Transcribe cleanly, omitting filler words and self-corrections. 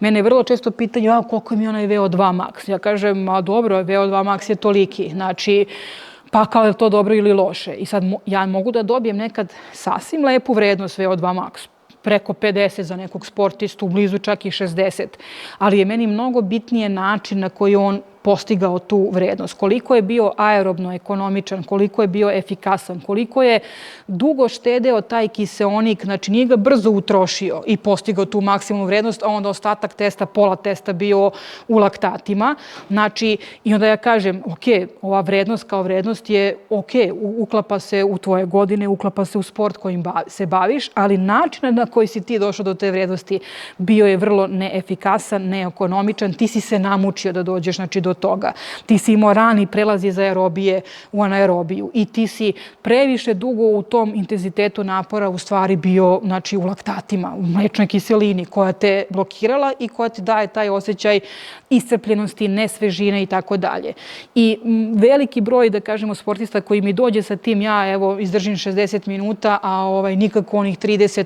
Mene vrlo često pitaju, koliko mi je onaj VO2 max? Ja kažem, dobro, VO2 max je toliki. Znači, pa kao je to dobro ili loše. I sad ja mogu da dobijem nekad sasvim lepu vrednost VO2 max, preko 50 za nekog sportistu, blizu čak i 60. Ali je meni mnogo bitnije način na koji on postigao tu vrednost. Koliko je bio aerobno ekonomičan, koliko je bio efikasan, koliko je dugo štedeo taj kiseonik, znači nije ga brzo utrošio i postigao tu maksimum vrednost, a onda ostatak testa, pola testa bio u laktatima. Znači, i onda ja kažem, ok, ova vrednost kao vrednost je ok, uklapa se u tvoje godine, uklapa se u sport kojim se baviš, ali način na koji si ti došao do te vrednosti bio je vrlo neefikasan, neekonomičan, ti si se namučio da dođeš, znači, do toga. Ti si imao rani prelaz iz aerobije u anaerobiju i ti si previše dugo u tom intenzitetu napora u stvari bio, znači, u laktatima, u mlečnoj kiselini koja te blokirala i koja ti daje taj osjećaj iscrpljenosti, nesvežine i tako dalje. I veliki broj, da kažemo, sportista koji mi dođe sa tim, ja evo izdržim 60 minuta, a nikako onih 30,